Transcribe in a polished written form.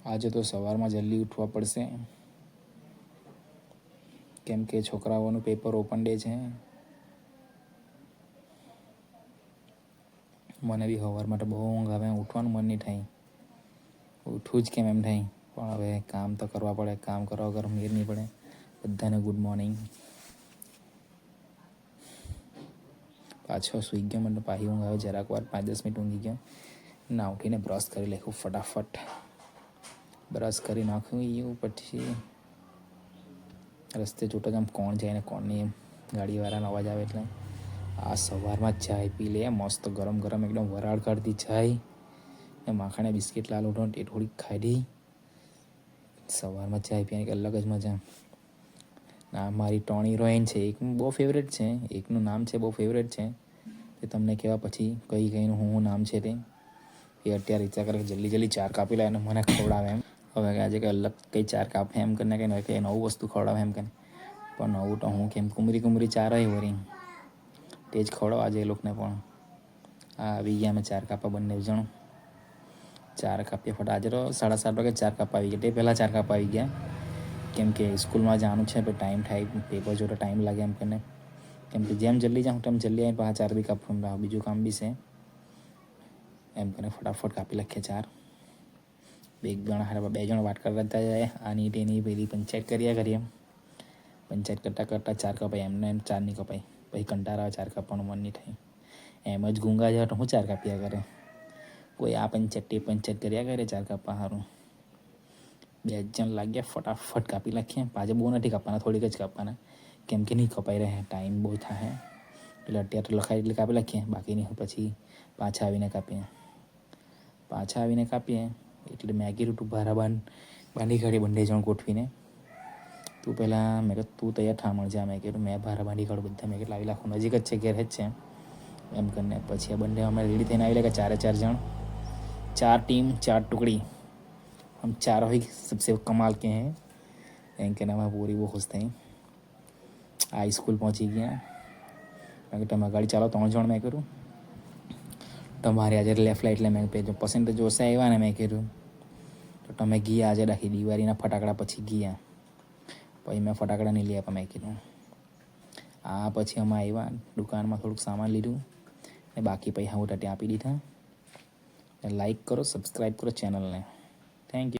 આજે તો સવારમાં જલ્દી ઉઠવા પડશે, કેમ કે છોકરાઓનું પેપર ઓપન ડે છે. મને બી સવાર માટે બહુ ઊંઘ આવે, ઉઠવાનું મન નહીં થાય. ઉઠવું જ કેમ એમ થાય, પણ હવે કામ તો કરવા પડે. કામ કરવા વગર મેળ નહીં પડે. બધાને ગુડ મોર્નિંગ. પાછો સૂઈ ગયો, મને પાછી ઊંઘ આવે. જરાક વાર 5-10 મિનિટ ઊંઘી ગયો. ના ઉઠીને બ્રશ કરી નાખ્યું ફટાફટ. બ્રશ કરી નાખ્યું પછી રસ્તે જોતો જામ કોણ જાય ને કોણ નહીં, ગાડીવાળાનો અવાજ આવે એટલે આ સવારમાં ચાય પી લે મસ્ત ગરમ ગરમ એકદમ વરાળ કાઢતી ચાય ને માખાને બિસ્કિટ લાલ ઉઠો એ થોડીક ખાધી. સવારમાં ચાય પીવાની અલગ જ મજા. ના મારી ત્રણ હિરોઈન છે, એક બહુ ફેવરેટ છે, એકનું નામ છે બહુ ફેવરેટ છે તે તમને કહેવા પછી કઈનું હું નામ છે તે એ અત્યારે વિચાર કરે જલ્દી જલ્દી ચાર કાપી લે અને મને ખવડાવે એમ. હવે આજે કંઈ અલગ કંઈ ચાર કાપે એમ કરીને કંઈ નવું વસ્તુ ખવડાવે એમ કરીને, પણ નવું તો હું કેમ કુમરી ચાર હોય વળી તે જ ખવડાવ આજે એ લોકોને. પણ આવી ગયા અમે ચાર કાપા બંને જણ. ચાર કાપ્યા ફટા. આજે તો 7:30 વાગે ચાર કાપા આવી ગયા. તે પહેલાં ચાર કાપા આવી ગયા, કેમ કે સ્કૂલમાં જવાનું છે તો ટાઈમ થાય, પેપર જો તો ટાઈમ લાગે એમ કરીને. કેમ કે જેમ જલ્દી જાઉં તેમ જલ્દી આવીને પાછા ચાર બી કાપવું, બીજું કામ બી છે એમ કરીને ફટાફટ કાપી લખીએ ચાર. બે જણ વાત કરતા જાય, આની તેની પેલી પંચાયત કર્યા કરીએ. પંચાયત કરતાં કરતાં ચાર કપાય, એમને એમ ચાર નહીં કપાય. પછી કંટાળા આવે, ચાર કાપવાનું મન નહીં થાય. એમ જ ગુંગા જાય તો હું ચાર કાપ્યા કરે. કોઈ આ પંચાયત તે પંચાયત કર્યા કરે ચાર કાપવા સારું. બે જણ લાગ્યા ફટાફટ કાપી નાખીએ. પાછા બહુ નથી કાપવાના, થોડીક જ કાપવાના, કેમ કે નહીં કપાઈ રહે, ટાઈમ બહુ થાય. એટલે અત્યારે તો લખાય એટલે કાપી નાખીએ, બાકીની પછી પાછા આવીને કાપીએ. એટલે મેં કીધું તું ભારા બાંધી કાઢી બંને જણ ગોઠવીને. તું પહેલાં મેં કહ્યું તું તૈયાર થા મળજે. મેં કીધું મેં ભારા બાંધી કાઢું બધા. મેં કેટલા આવી લાખું નજીક જ છે, ઘેર જ છે એમ કરીને. પછી આ બંને અમે રેડી થઈને આવી લાગ્યા, ચારે ચાર જણ. 4 टीम 4 टुकड़ी, हम चारों ही सबसे कमाल के हैं એમ કે અમે પૂરી બહુ ખુશ થઈ. આ સ્કૂલ પહોંચી ગયા. મેં કીધું તમે ગાડી ચાલો 3 જણ. મેં કર્યું તમારે આજે લેફ્ટ લાઈટ એટલે મેં પસંદ જોશે આવ્યા ને મેં કીધું તો તમે ગયા આજે રાખી દિવાળીના ફટાકડા પછી ગયા. પછી મેં ફટાકડા નહીં લઈ આપ્યા. મેં કીધું પછી અમે આવ્યા દુકાનમાં, થોડુંક સામાન લીધું ને બાકી પૈસા હું ત્યાં આપી દીધા. લાઈક કરો, સબસ્ક્રાઈબ કરો ચેનલને. Thank you.